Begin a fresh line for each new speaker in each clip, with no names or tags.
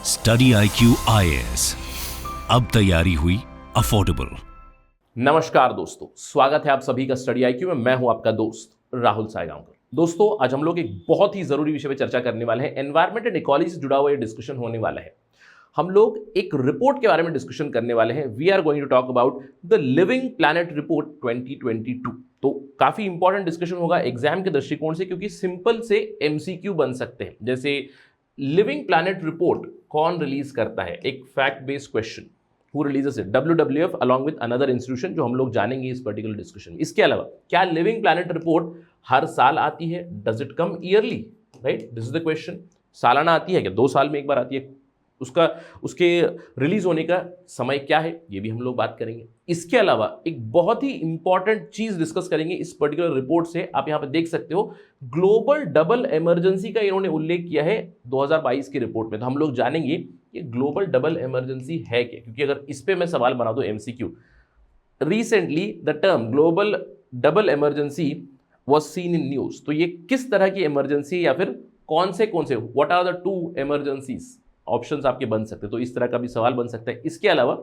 Study IQ IAS, अब तैयारी हुई अफोर्डेबल।
नमस्कार दोस्तों, स्वागत है आप सभी का स्टडी IQ में। मैं हूं आपका दोस्त राहुल सायगांवकर। दोस्तों, आज हम लोग एक बहुत ही जरूरी विषय पर चर्चा करने वाले हैं। एनवायरमेंट एंड इकोलॉजी से जुड़ा हुआ ये डिस्कशन होने वाला है। हम लोग एक रिपोर्ट के बारे में डिस्कशन करने वाले हैं। We are going to talk about the living planet report 2022। तो काफी इंपॉर्टेंट डिस्कशन होगा एग्जाम के दृष्टिकोण से, क्योंकि सिंपल से MCQ बन सकते हैं। जैसे लिविंग प्लैनेट रिपोर्ट कौन रिलीज करता है, एक fact based question, who releases it, WWF along with another institution, जो हम लोग जानेंगे इस पर्टिकुलर डिस्कशन में। इसके अलावा क्या लिविंग प्लैनेट रिपोर्ट हर साल आती है? Does it come yearly? Right, this is the question. सालाना आती है क्या? 2 साल में एक बार आती है? उसके रिलीज होने का समय क्या है, ये भी हम लोग बात करेंगे। इसके अलावा एक बहुत ही इंपॉर्टेंट चीज डिस्कस करेंगे इस पर्टिकुलर रिपोर्ट से। आप यहां पे देख सकते हो, ग्लोबल डबल इमरजेंसी का इन्होंने उल्लेख किया है 2022 की रिपोर्ट में। तो हम लोग जानेंगे कि ग्लोबल डबल इमरजेंसी है क्या, क्योंकि अगर इस पे मैं सवाल बना दूं MCQ, recently the term global double emergency was seen in news. तो ये किस तरह की इमरजेंसी, या फिर कौन से what are the 2 emergencies, options आपके बन सकते हैं। तो इस तरह का भी सवाल बन सकता है। इसके अलावा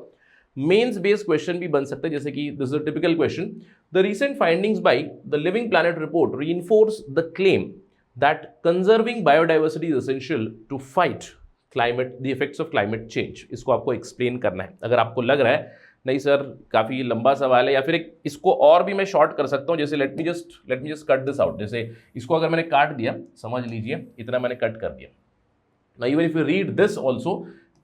मेंस बेस्ड क्वेश्चन भी बन सकते हैं, जैसे कि this is a typical question, the recent findings by the living planet report reinforce the claim that conserving biodiversity is essential to fight the effects of climate change. इसको आपको explain करना है। अगर आपको लग रहा है नहीं सर काफी लंबा सवाल है, या फिर इसको और भी मैं शॉर्ट कर सकता हूं, जैसे late me just cut this out. जैसे इसको अगर मैंने काट दिया, समझ लीजिए इतना मैंने कट कर दिया। Now, even if you read this also,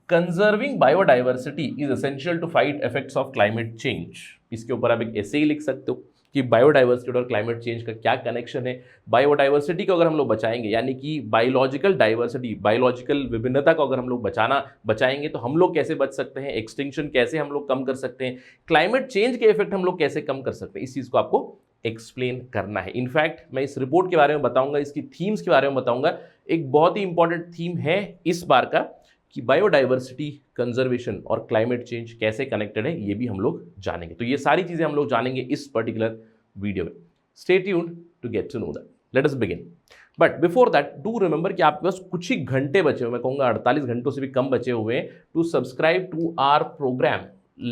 conserving biodiversity is essential to fight effects of climate change. इसके ऊपर आप एक ऐसे ही लिख सकते हो कि बायोडाइवर्सिटी और क्लाइमेट चेंज का क्या कनेक्शन है। बायोडाइवर्सिटी को अगर हम लोग बचाएंगे, यानी कि बायोलॉजिकल डाइवर्सिटी, बायोलॉजिकल विभिन्नता को अगर हम लोग बचाएंगे तो हम लोग कैसे बच सकते हैं, एक्सटिंक्शन कैसे हम लोग कम कर सकते हैं, क्लाइमेट चेंज के इफेक्ट हम लोग कैसे कम कर सकते हैं, इस चीज़ को आपको एक्सप्लेन करना है। इनफैक्ट मैं इस रिपोर्ट के बारे में बताऊंगा, इसकी थीम्स के बारे में बताऊंगा। एक बहुत ही इंपॉर्टेंट थीम है इस बार का कि बायोडाइवर्सिटी, कंजर्वेशन और क्लाइमेट चेंज कैसे कनेक्टेड है, ये भी हम लोग जानेंगे। तो ये सारी चीजें हम लोग जानेंगे इस पर्टिकुलर वीडियो में। Stay tuned to get to know that. Let us begin. But before that do remember कि आपके पास कुछ ही घंटे बचे हुए, मैं कहूंगा 48 घंटों से भी कम बचे हुए हैं, to subscribe to our programme.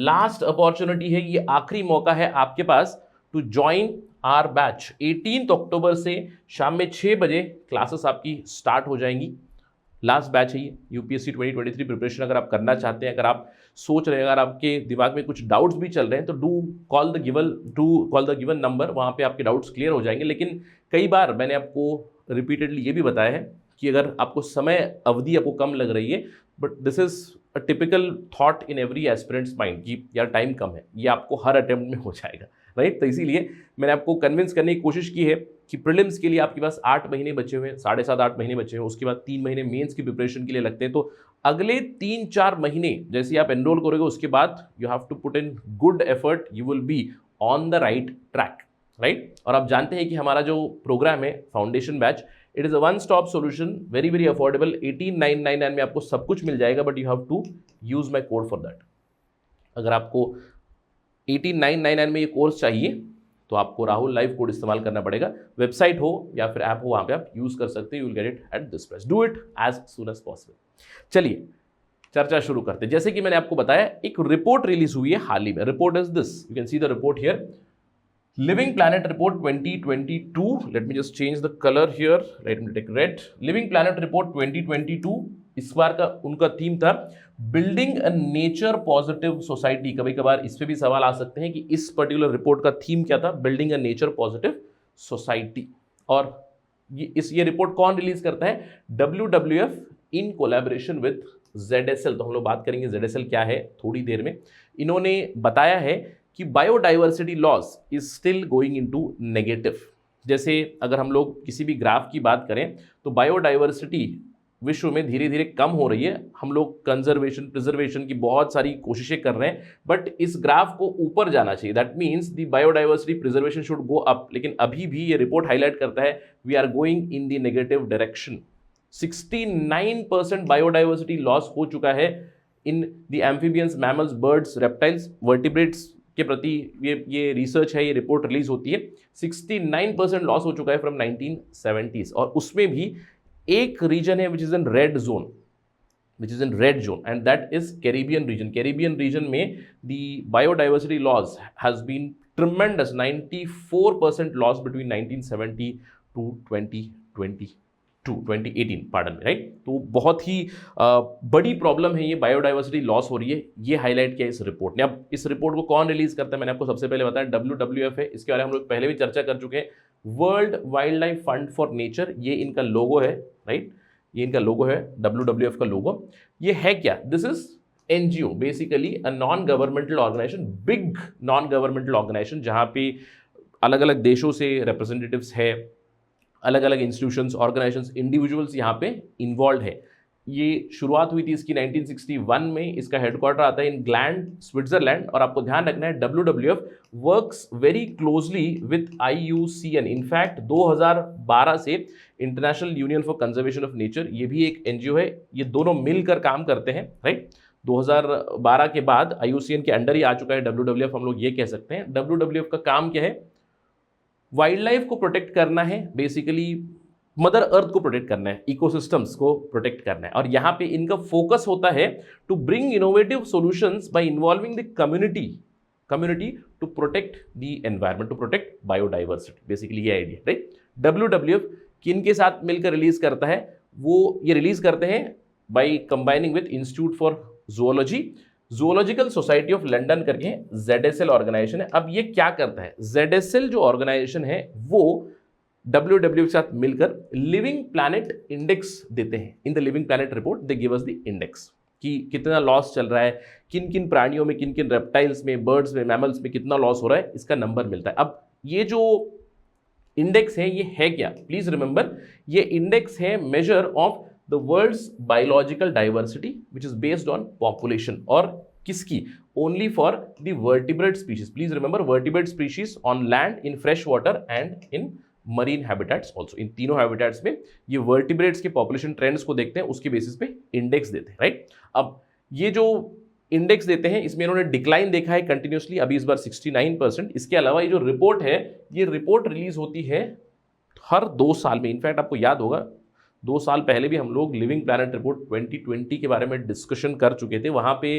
Last opportunity है, ये आखिरी मौका है आपके पास टू ज्वाइन आर बैच। 18 अक्टूबर से शाम में 6 बजे क्लासेस आपकी स्टार्ट हो जाएंगी। लास्ट बैच है ये। UPSC 2023 प्रिपरेशन अगर आप करना चाहते हैं, अगर आप सोच रहे हैं, अगर आपके दिमाग में कुछ डाउट्स भी चल रहे हैं, तो do call the given number. वहाँ पे आपके डाउट्स क्लियर हो जाएंगे। लेकिन कई बार मैंने आपको रिपीटेडली ये भी बताया है कि अगर आपको समय अवधि आपको कम लग रही है, but this is a typical thought in every aspirants mind कि यार टाइम कम है, ये आपको हर अटेम्प्ट में हो जाएगा, राइट। तो इसीलिए मैंने आपको कन्विंस करने की कोशिश की है कि प्रीलिम्स के लिए आपके पास 8 महीने बचे हुए हैं, 7.5-8 महीने बचे हुए हैं। उसके बाद 3 महीने मेंस की प्रिपरेशन के लिए लगते हैं। तो अगले 3-4 महीने जैसे आप एनरोल करोगे, उसके बाद you have to put in good effort, you will be on the right track, right. और आप जानते हैं कि हमारा जो प्रोग्राम है foundation batch, it is a one stop solution, very very affordable. 18,999 में आपको सब कुछ मिल जाएगा, but you have to use my code for that. अगर आपको 18,999 में ये कोर्स चाहिए तो आपको राहुल लाइव कोड इस्तेमाल करना पड़ेगा। वेबसाइट हो या फिर ऐप हो, वहां पे आप यूज कर सकते हैं। You will get it at this price. Do it as soon as possible. चलिए चर्चा शुरू करते हैं। जैसे कि मैंने आपको बताया, एक रिपोर्ट रिलीज हुई है हाल ही में। Report is this, you can see the report here, living planet report 2022। Let me just change the colour here, let me take red. Living planet report 2022, इस बार का उनका थीम था building a nature positive society. कभी कभार इस पे भी सवाल आ सकते हैं कि इस पर्टिकुलर रिपोर्ट का थीम क्या था, building a nature positive society. और ये रिपोर्ट कौन रिलीज करता है? WWF in collaboration with ZSL। तो हम लोग बात करेंगे ZSL क्या है थोड़ी देर में। इन्होंने बताया है कि biodiversity loss is still going into negative. जैसे अगर हम लोग किसी भी ग्राफ की बात करें, तो बायोडाइवर्सिटी विश्व में धीरे धीरे कम हो रही है। हम लोग कंजर्वेशन, प्रिजर्वेशन की बहुत सारी कोशिशें कर रहे हैं, बट इस ग्राफ को ऊपर जाना चाहिए। That means the biodiversity preservation should go up. लेकिन अभी भी ये रिपोर्ट हाईलाइट करता है we are going in the negative direction. 69% biodiversity loss हो चुका है in the amphibians, mammals, birds, reptiles, vertebrates के प्रति ये रिसर्च है, ये रिपोर्ट रिलीज होती है। 69% लॉस हो चुका है फ्रॉम 1970s। और उसमें भी एक रीजन है which is in red zone. which is in red zone, and that is Caribbean region. Caribbean region में the biodiversity loss has been tremendous, 94% loss between 1970 to 2018 pardon में, राइट। तो बहुत ही बड़ी प्रॉब्लम है ये, बायोडाइवर्सिटी लॉस हो रही है, ये हाईलाइट किया इस रिपोर्ट ने। अब इस रिपोर्ट को कौन रिलीज करता है, मैंने आपको सबसे पहले बताया WWF है, इसके बारे में हम लोग पहले भी चर्चा कर चुके हैं। World wild life fund for nature, ये इनका लोगो है, राइट, ये इनका लोगो है, WWF का लोगो। ये है क्या, this is NGO, basically a non governmental organisation, big non governmental organisation, जहाँ पे अलग अलग देशों से रिप्रेजेंटेटिव्स है, अलग अलग इंस्टीट्यूशंस, ऑर्गेनाइजेशंस, इंडिविजुअल्स यहाँ पे इन्वॉल्व है। ये शुरुआत हुई थी इसकी 1961 में, इसका हेडक्वार्टर आता है इन ग्लैंड, स्विट्जरलैंड। और आपको ध्यान रखना है WWF works very closely with IUCN। In fact 2012 से international union for conservation of nature, ये भी एक NGO है, ये दोनों मिलकर काम करते हैं, राइट। 2012 के बाद IUCN के अंडर ही आ चुका है WWF, हम लोग ये कह सकते हैं। WWF का काम क्या है, वाइल्ड लाइफ को प्रोटेक्ट करना है, बेसिकली मदर अर्थ को प्रोटेक्ट करना है, इकोसिस्टम्स को प्रोटेक्ट करना है। और यहाँ पे इनका फोकस होता है to bring innovative solutions by involving the community to protect the environment, to protect biodiversity, basically ये आइडिया, राइट। WWF किनके साथ मिलकर रिलीज करता है, वो ये रिलीज करते हैं by combining with institute for zoological society of London करके ZSL ऑर्गेनाइजेशन है। अब ये क्या करता है, ZSL जो ऑर्गेनाइजेशन है वो WWF के साथ मिलकर लिविंग प्लैनेट इंडेक्स देते हैं। In the living planet report they give us the index कि कितना लॉस चल रहा है, किन किन प्राणियों में, किन किन रेप्टाइल्स में, बर्ड्स में, मैमल्स में कितना लॉस हो रहा है, इसका नंबर मिलता है। अब ये जो इंडेक्स है ये है क्या, प्लीज रिमेंबर, ये इंडेक्स है measure of the world's biological diversity which is based on population, और किसकी, only for the vertebrate species. Please remember, vertebrate species on land, in fresh water and in marine habitats also. इन तीनों habitats में ये vertebrates के population trends को देखते हैं, उसके बेसिस पे इंडेक्स देते हैं, राइट। अब ये जो इंडेक्स देते हैं इसमें इन्होंने डिक्लाइन देखा है कंटिन्यूसली, अभी इस बार 69%। इसके अलावा ये जो रिपोर्ट है, ये रिपोर्ट रिलीज होती है हर 2 साल में। इनफैक्ट आपको याद होगा 2 साल पहले भी हम लोग लिविंग प्लैनेट रिपोर्ट 2020 के बारे में डिस्कशन कर चुके थे। वहाँ पे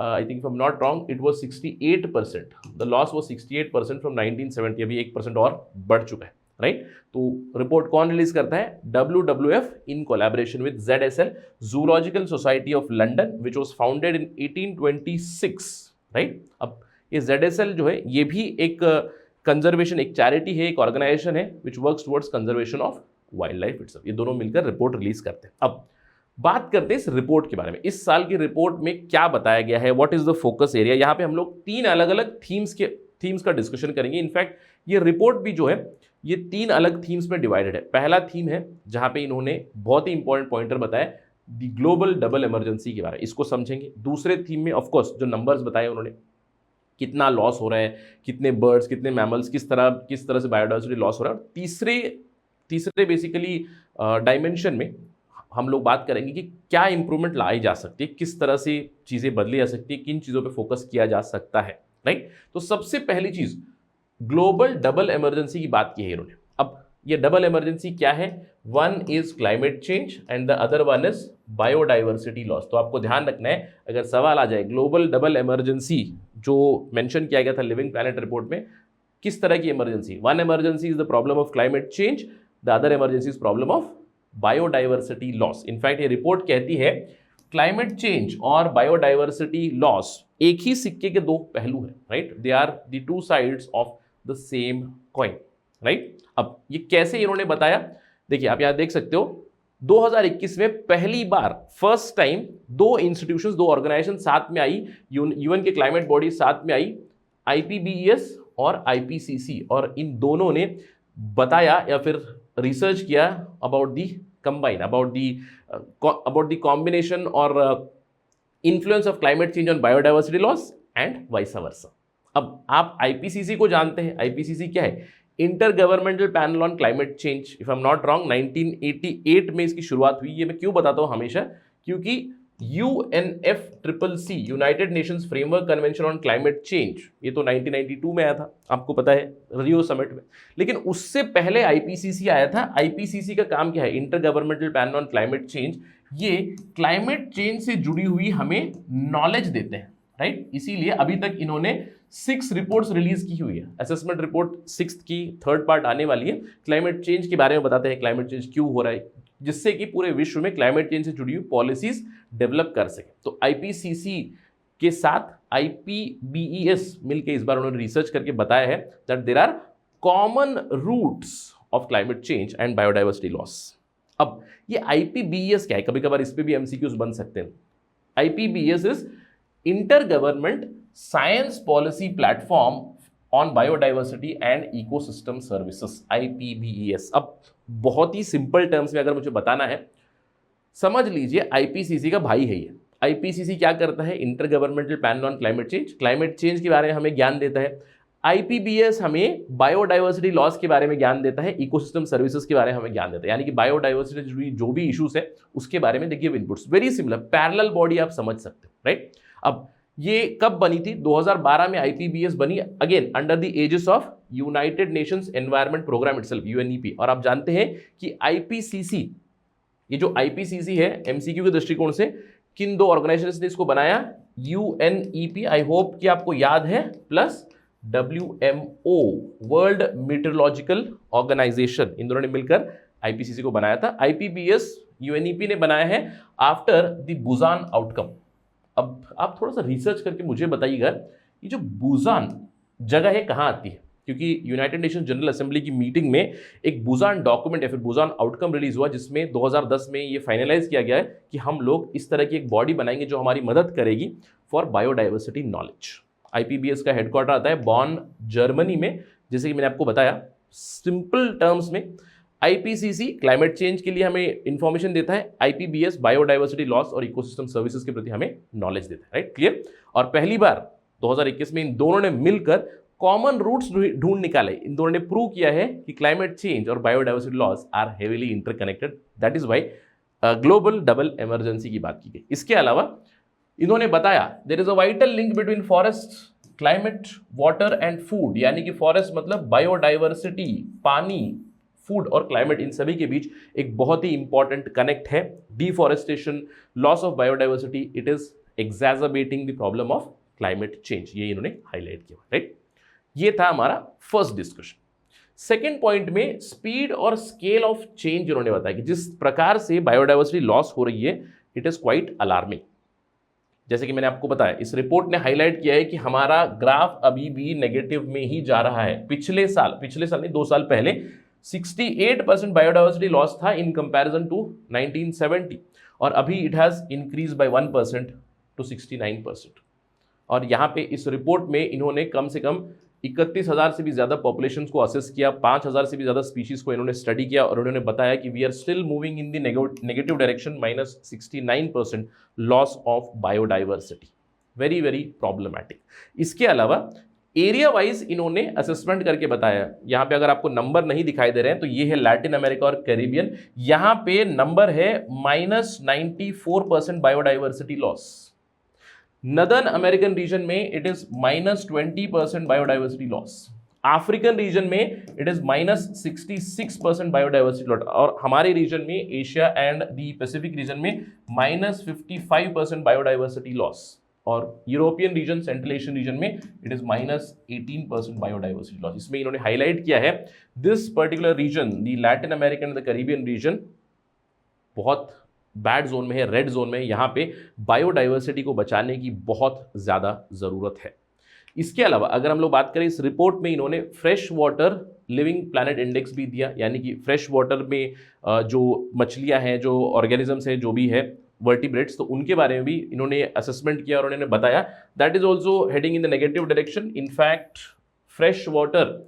I think if I am not wrong it was 68%, the loss was 68% from 1970, अभी 1% और बढ़ चुका है, राइट। तो रिपोर्ट कौन रिलीज करता है, WWF in collaboration with ZSL, zoological society of London, which was founded in 1826, right. अब ये ZSL जो है ये भी एक कंजर्वेशन, एक चैरिटी है, एक ऑर्गेनाइजेशन है which works towards conservation of wild life itself. ये दोनों मिलकर रिपोर्ट रिलीज करते हैं। अब बात करते हैं इस रिपोर्ट के बारे में। इस साल की रिपोर्ट में क्या बताया गया है, what is the focus area. यहाँ पे हम लोग 3 अलग अलग थीम्स का डिस्कशन करेंगे। इनफैक्ट ये रिपोर्ट भी जो है ये 3 अलग थीम्स में डिवाइडेड है। पहला थीम है जहाँ पे इन्होंने बहुत ही इंपॉर्टेंट पॉइंटर बताया द ग्लोबल डबल इमरजेंसी के बारे में, इसको समझेंगे। दूसरे थीम में ऑफकोर्स जो नंबर्स बताए उन्होंने, कितना लॉस हो रहा है, कितने बर्ड्स, कितने मैमल्स, किस तरह से बायोडाइवर्सिटी लॉस हो रहा है। तीसरे बेसिकली डायमेंशन में हम लोग बात करेंगे कि क्या इंप्रूवमेंट लाई जा सकती है, किस तरह से चीज़ें बदली जा सकती है, किन चीज़ों पे फोकस किया जा सकता है, राइट। तो सबसे पहली चीज़ ग्लोबल डबल इमरजेंसी की बात की है इन्होंने। अब ये डबल इमरजेंसी क्या है, one is climate change and the other one is biodiversity loss. तो आपको ध्यान रखना है, अगर सवाल आ जाए ग्लोबल डबल इमरजेंसी जो मेंशन किया गया था लिविंग प्लैनेट रिपोर्ट में, किस तरह की emergency, one emergency is the problem of climate change, the other emergency is problem of biodiversity loss. In fact ये रिपोर्ट कहती है क्लाइमेट चेंज और बायोडाइवर्सिटी लॉस एक ही सिक्के के 2 पहलू हैं, right. They are the 2 sides of the same coin, right. अब ये कैसे इन्होंने बताया, देखिए आप यहां देख सकते हो 2021 में पहली बार फर्स्ट टाइम 2 इंस्टीट्यूशंस, 2 ऑर्गेनाइजेशन साथ में आई, यूएन के क्लाइमेट बॉडी साथ में आई, IPBES और IPCC, और इन दोनों ने बताया या फिर रिसर्च किया अबाउट द कॉम्बिनेशन और influence of climate change on biodiversity loss and vice versa. अब आप IPCC को जानते हैं, IPCC क्या है, inter governmental panel on climate change. If I am not wrong 1988 में इसकी शुरुआत हुई। ये मैं क्यों बताता हूँ हमेशा, क्योंकि UNFCCC United Nations framework convention on climate change, ये तो 1992 में आया था, आपको पता है, रियो समिट में। लेकिन उससे पहले IPCC आया था। IPCC का काम क्या है, inter governmental panel on climate change. ये क्लाइमेट चेंज से जुड़ी हुई हमें नॉलेज देते हैं, राइट। इसीलिए अभी तक इन्होंने 6 रिपोर्ट्स रिलीज की हुई है। असेसमेंट रिपोर्ट 6th की 3rd पार्ट आने वाली है। क्लाइमेट चेंज के बारे में बताते हैं, क्लाइमेट चेंज क्यों हो रहा है, जिससे कि पूरे विश्व में क्लाइमेट चेंज से जुड़ी हुई पॉलिसीज डेवलप कर सके। तो आईपीसीसी के साथ आईपीबीईएस मिलकर इस बार उन्होंने रिसर्च करके बताया है that there are common roots of climate change and biodiversity loss. अब ये आईपीबीईएस क्या है, कभी कभार इस पे भी एमसीक्यूज बन सकते हैं। IPBES is inter government science policy platform on biodiversity and ecosystem services, IPBES. अब बहुत ही सिंपल टर्म्स में अगर मुझे बताना है, समझ लीजिए आईपीसीसी का भाई है ये। आईपीसीसी क्या करता है, inter governmental panel on climate change के बारे में हमें ज्ञान देता है। आईपीबीएस हमें बायोडाइवर्सिटी लॉस के बारे में ज्ञान देता है, इकोसिस्टम सर्विसेज के बारे में हमें ज्ञान देता है, यानी कि बायोडाइवर्सिटी से जुड़ी जो भी इश्यूज है उसके बारे में देखिए inputs. Very similar, parallel body आप समझ सकते हो, राइट। अब ये कब बनी थी, 2012 में आईपीबीएस बनी, again under the aegis of United Nations Environment Programme itself, UNEP. और आप जानते हैं कि आईपीसीसी, ये जो आईपीसीसी है एमसीक्यू के दृष्टिकोण से किन 2 ऑर्गेनाइजेशन ने इसको बनाया, यूएनईपी, आई होप कि आपको याद है, plus WMO, world meteorological organisation, इन दोनों ने मिलकर आईपीसीसी को बनाया था। आईपीबीएस यूएनईपी ने बनाया है आफ्टर द बुसान आउटकम। अब आप थोड़ा सा रिसर्च करके मुझे बताइएगा, ये जो बुसान जगह है कहाँ आती है, क्योंकि यूनाइटेड नेशन जनरल असेंबली की मीटिंग में एक बुसान डॉक्यूमेंट या फिर बुसान आउटकम रिलीज हुआ, जिसमें 2010 में ये फाइनलाइज किया गया है कि हम लोग इस तरह की एक बॉडी बनाएंगे जो हमारी मदद करेगी फॉर बायोडाइवर्सिटी नॉलेज। आईपीबीएस का हेडक्वार्टर आता है बॉन, जर्मनी में। जैसे कि मैंने आपको बताया, सिंपल टर्म्स में आईपीसीसी क्लाइमेट चेंज के लिए हमें इंफॉर्मेशन देता है, आईपीबीएस बायोडाइवर्सिटी लॉस और इकोसिस्टम सर्विसेज के प्रति हमें नॉलेज देता है, राइट, क्लियर। और पहली बार 2021 में इन दोनों ने मिलकर कॉमन रूट्स ढूंढ निकाले। इन दोनों ने प्रूव किया है कि क्लाइमेट चेंज और biodiversity loss are heavily interconnected, that is why global double emergency की बात की गई। इसके अलावा इन्होंने बताया there is a vital link between forest, climate, water and food, यानी कि फॉरेस्ट मतलब बायोडाइवर्सिटी, पानी, फूड और क्लाइमेट, इन सभी के बीच एक बहुत ही इंपॉर्टेंट कनेक्ट है। Deforestation, loss of biodiversity, it is exaggerating the problem of climate change, ये इन्होंने हाईलाइट किया, राइट। ये था हमारा फर्स्ट डिस्कशन। सेकेंड पॉइंट में स्पीड और स्केल ऑफ चेंज इन्होंने बताया कि जिस प्रकार से बायोडाइवर्सिटी लॉस हो रही है, इट इज क्वाइट अलार्मिंग। जैसे कि मैंने आपको बताया, इस रिपोर्ट ने हाईलाइट किया है कि हमारा ग्राफ अभी भी नेगेटिव में ही जा रहा है। पिछले साल नहीं 2 साल पहले 68% बायोडाइवर्सिटी लॉस था इन कंपैरिजन टू 1970, और अभी it has increase by 1% to 69%। और यहाँ पे इस रिपोर्ट में इन्होंने कम से कम 31,000 से भी ज़्यादा पॉपुलेशन को असेस किया, 5,000 से भी ज़्यादा स्पीशीज़ को इन्होंने स्टडी किया, और उन्होंने बताया कि we are still moving in the negative direction, -69% loss of biodiversity, very very problematic. इसके अलावा एरिया वाइज इन्होंने असेसमेंट करके बताया, यहाँ पे अगर आपको नंबर नहीं दिखाई दे रहे हैं तो ये है लैटिन अमेरिका और कैरिबियन, यहाँ पे नंबर है -94% biodiversity loss. Northern American region में it is -20% biodiversity loss. African region में इट इज -66% बायोडाइवर्सिटी लॉस, और हमारे रीजन में Asia and the Pacific region में -55% बायोडाइवर्सिटी लॉस, और European region, central Asian region में इट इज -18% बायोडाइवर्सिटी लॉस। इसमें इन्होंने हाईलाइट किया है this particular region, the Latin American the Caribbean region, बहुत बैड जोन में है, रेड जोन में है। यहाँ पे बायोडाइवर्सिटी को बचाने की बहुत ज़्यादा ज़रूरत है। इसके अलावा अगर हम लोग बात करें, इस रिपोर्ट में इन्होंने fresh water living planet index भी दिया, यानी कि फ्रेश वाटर में जो मछलियाँ हैं, जो ऑर्गेनिजम्स हैं, जो भी है वर्टिब्रेट्स, तो उनके बारे में भी इन्होंने असेसमेंट किया, और उन्होंने बताया that is also heading in the negative direction. In fact fresh water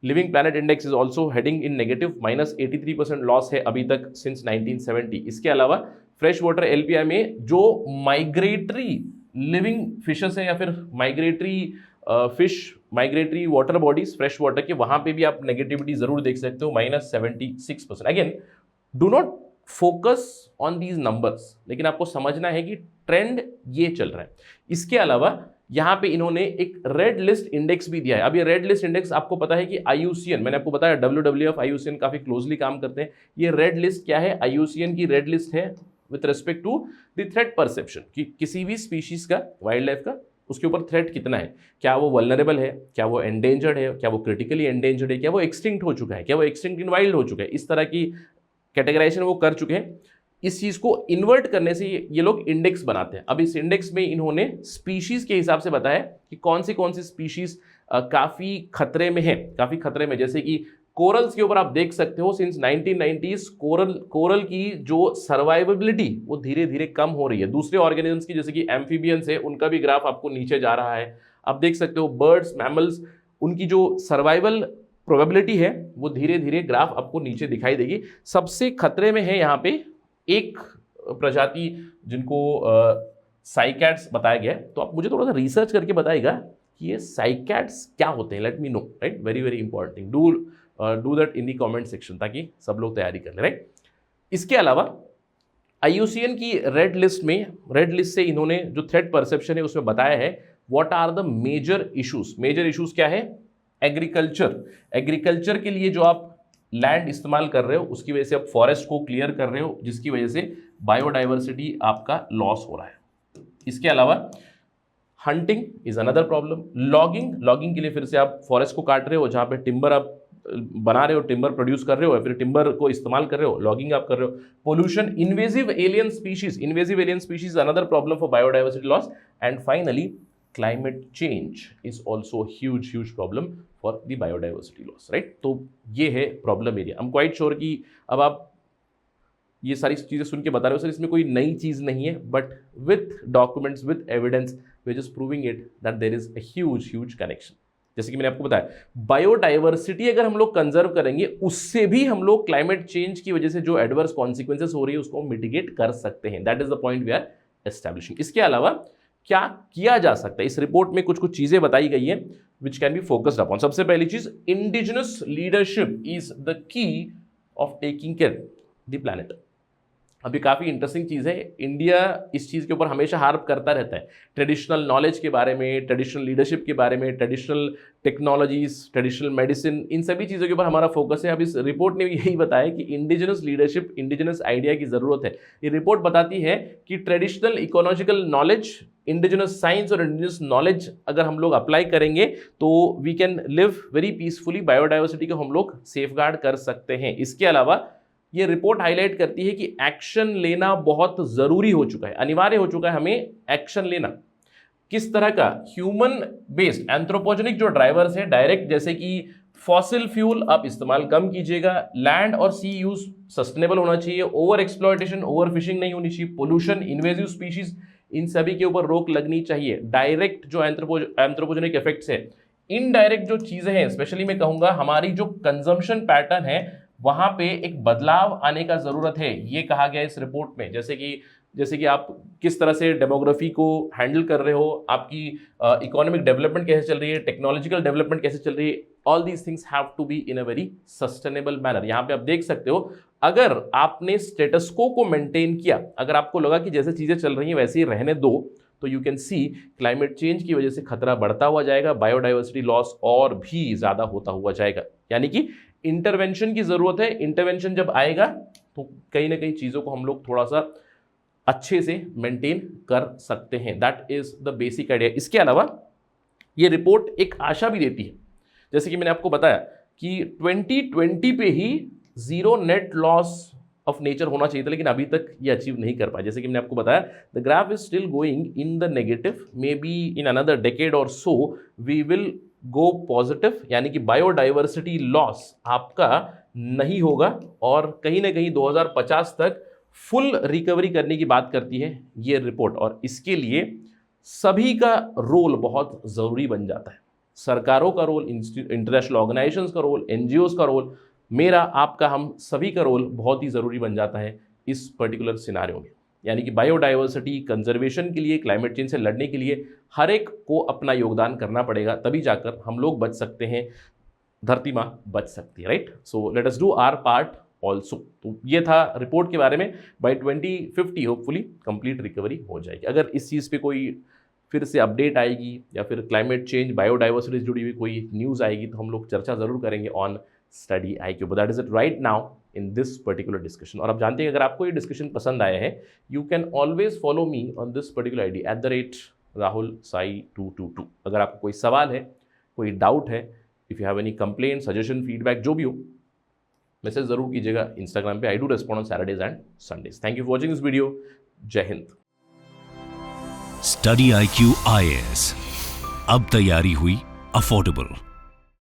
living planet index is also heading in negative, -83% loss है अभी तक सिंस 1970। इसके अलावा फ्रेश वाटर एलपीआई में जो माइग्रेटरी लिविंग फिशेस है या फिर migratory fish, migratory water bodies fresh water के, वहां पे भी आप नेगेटिविटी जरूर देख सकते हो, -76%। Again do not focus on these numbers, लेकिन आपको समझना है कि ट्रेंड ये चल रहा है। इसके अलावा यहाँ पे इन्होंने एक रेड लिस्ट इंडेक्स भी दिया है। अब ये रेड लिस्ट इंडेक्स आपको पता है कि IUCN, मैंने आपको बताया WWF IUCN काफी क्लोजली काम करते हैं। ये रेड लिस्ट क्या है? IUCN की रेड लिस्ट है with respect to the threat perception, कि किसी भी स्पीशीज का, वाइल्ड लाइफ का, उसके ऊपर थ्रेट कितना है, क्या वो वल्नरेबल है, क्या वो एंडेंजर्ड है, क्या वो क्रिटिकली एंडेंजर्ड है, क्या वो एक्सटिंक्ट हो चुका है, क्या वो एक्सटिंक्ट इन वाइल्ड हो चुका है, इस तरह की कैटेगराइजेशन वो कर चुके हैं। इस चीज को इन्वर्ट करने से ये लोग इंडेक्स बनाते हैं। अब इस इंडेक्स में इन्होंने स्पीशीज के हिसाब से बताया कि कौन सी स्पीशीज काफी खतरे में है, काफी खतरे में। जैसे कि कोरल्स के ऊपर आप देख सकते हो सिंस 1990s कोरल की जो सर्वाइवेबिलिटी वो धीरे धीरे कम हो रही है। दूसरे ऑर्गेनिजम्स की जैसे कि एम्फीबियंस है, उनका भी ग्राफ आपको नीचे जा रहा है। आप देख सकते हो बर्ड्स, मैमल्स, उनकी जो सर्वाइवल प्रोबेबिलिटी है वो धीरे धीरे ग्राफ आपको नीचे दिखाई देगी। सबसे खतरे में है यहाँ पे एक प्रजाति जिनको साइकैट्स बताया गया है। तो आप मुझे थोड़ा सा रिसर्च करके बताइएगा कि ये साइकैट्स क्या होते हैं, let me know, right, very very important thing, do that in the comment section, ताकि सब लोग तैयारी कर ले, राइट। इसके अलावा IUCN की रेड लिस्ट से इन्होंने जो थ्रेट परसेप्शन है उसमें बताया है what are the major issues क्या है। एग्रीकल्चर के लिए जो आप लैंड इस्तेमाल कर रहे हो उसकी वजह से आप फॉरेस्ट को क्लियर कर रहे हो, जिसकी वजह से बायोडाइवर्सिटी आपका लॉस हो रहा है। इसके अलावा hunting is another problem. Logging के लिए फिर से आप फॉरेस्ट को काट रहे हो, जहां पे टिम्बर आप बना रहे हो, टिम्बर प्रोड्यूस कर रहे हो, या फिर टिम्बर को इस्तेमाल कर रहे हो, लॉगिंग आप कर रहे हो। Pollution, invasive alien species another problem for biodiversity loss. And finally climate change is also a huge problem for the biodiversity loss, right? तो ये है problem area. I'm quite sure कि अब आप ये सारी चीज़ें सुन के बता रहे हो सर इसमें कोई नई चीज़ नहीं है, but with documents, with evidence, we are just proving it that there is a huge connection. जैसे कि मैंने आपको बताया, बायोडाइवर्सिटी अगर हम लोग कंजर्व करेंगे उससे भी हम लोग क्लाइमेट चेंज की वजह से जो एडवर्स कॉन्सिक्वेंसेस हो रही है उसको मिटिगेट कर सकते हैं। That is the point we are establishing. इसके अलावा क्या किया जा सकता है, इस रिपोर्ट में कुछ चीजें बताई गई है which can be focused upon. सबसे पहली चीज, indigenous leadership is the key of taking care the planet. अभी काफ़ी इंटरेस्टिंग चीज़ है, इंडिया इस चीज़ के ऊपर हमेशा हार्प करता रहता है, ट्रेडिशनल नॉलेज के बारे में, ट्रेडिशनल लीडरशिप के बारे में, ट्रेडिशनल टेक्नोलॉजीज, ट्रेडिशनल मेडिसिन, इन सभी चीज़ों के ऊपर हमारा फोकस है। अब इस रिपोर्ट ने भी यही बताया कि इंडिजिनस लीडरशिप, इंडिजिनस आइडिया की ज़रूरत है। ये रिपोर्ट बताती है कि traditional ecological knowledge, indigenous science और इंडिजिनस नॉलेज अगर हम लोग अप्लाई करेंगे तो we can live very peacefully, biodiversity को हम लोग सेफगार्ड कर सकते हैं। इसके अलावा ये रिपोर्ट हाईलाइट करती है कि एक्शन लेना बहुत जरूरी हो चुका है, अनिवार्य हो चुका है हमें एक्शन लेना। किस तरह का? ह्यूमन बेस्ड एंथ्रोपोजेनिक जो ड्राइवर्स है डायरेक्ट, जैसे कि फॉसिल फ्यूल आप इस्तेमाल कम कीजिएगा, लैंड और सी यूज सस्टेनेबल होना चाहिए, ओवर एक्सप्लॉयटेशन, ओवर फिशिंग नहीं होनी चाहिए, पोल्यूशन, इन्वेजिव स्पीशीज, इन सभी के ऊपर रोक लगनी चाहिए। डायरेक्ट जो एंथ्रोपोजेनिक इफेक्ट्स है, इनडायरेक्ट जो चीजें हैं, स्पेशली मैं कहूंगा हमारी जो कंजम्पशन पैटर्न है वहां पे एक बदलाव आने का जरूरत है, ये कहा गया इस रिपोर्ट में। जैसे कि आप किस तरह से डेमोग्राफी को हैंडल कर रहे हो, आपकी इकोनॉमिक डेवलपमेंट कैसे चल रही है, टेक्नोलॉजिकल डेवलपमेंट कैसे चल रही है, all these things have to be in a very sustainable manner. यहाँ पे आप देख सकते हो, अगर आपने स्टेटस को मेंटेन किया, अगर आपको लगा कि जैसे चीजें चल रही हैं वैसे ही रहने दो, तो you can C climate change की वजह से खतरा बढ़ता हुआ जाएगा, बायोडाइवर्सिटी लॉस और भी ज्यादा होता हुआ जाएगा। यानी कि इंटरवेंशन की जरूरत है। इंटरवेंशन जब आएगा तो कहीं ना कहीं चीजों को हम लोग थोड़ा सा अच्छे से मेंटेन कर सकते हैं। That is the basic idea. इसके अलावा ये रिपोर्ट एक आशा भी देती है, जैसे कि मैंने आपको बताया कि 2020 पे ही zero net loss of nature होना चाहिए था, लेकिन अभी तक ये अचीव नहीं कर पाया। जैसे कि मैंने आपको बताया, the graph is still going in the negative, maybe in another decade और so we will go positive, यानी कि बायोडाइवर्सिटी लॉस आपका नहीं होगा और कहीं ना कहीं 2050 तक फुल रिकवरी करने की बात करती है ये रिपोर्ट। और इसके लिए सभी का रोल बहुत ज़रूरी बन जाता है, सरकारों का रोल, इंटरनेशनल ऑर्गेनाइजेशंस का रोल, NGOs का रोल, मेरा, आपका, हम सभी का रोल बहुत ही ज़रूरी बन जाता है इस पर्टिकुलर सिनारियो में। यानी कि बायोडाइवर्सिटी कंजर्वेशन के लिए, क्लाइमेट चेंज से लड़ने के लिए हर एक को अपना योगदान करना पड़ेगा, तभी जाकर हम लोग बच सकते हैं, धरती माँ बच सकती है, right. So let us do our part also. तो ये था रिपोर्ट के बारे में। बाय 2050 होपफुली कंप्लीट रिकवरी हो जाएगी। अगर इस चीज़ पे कोई फिर से अपडेट आएगी या फिर क्लाइमेट चेंज, बायोडाइवर्सिटी से जुड़ी हुई कोई न्यूज़ आएगी तो हम लोग चर्चा ज़रूर करेंगे on study IQ, but that is it right now in this particular discussion. और आप जानते हैं अगर आपको ये डिस्कशन पसंद आया है, you can always follow me on this particular ID @RahulSai222। अगर आपको कोई सवाल है, कोई डाउट है, if you have any complaint, suggestion, feedback, जो भी हो, मैसेज जरूर कीजिएगा इंस्टाग्राम पे। I do respond on Saturdays and Sundays. Thank you for watching this video. जय हिंद।
स्टडी IQ IAS, अब तैयारी हुई अफोर्डेबल।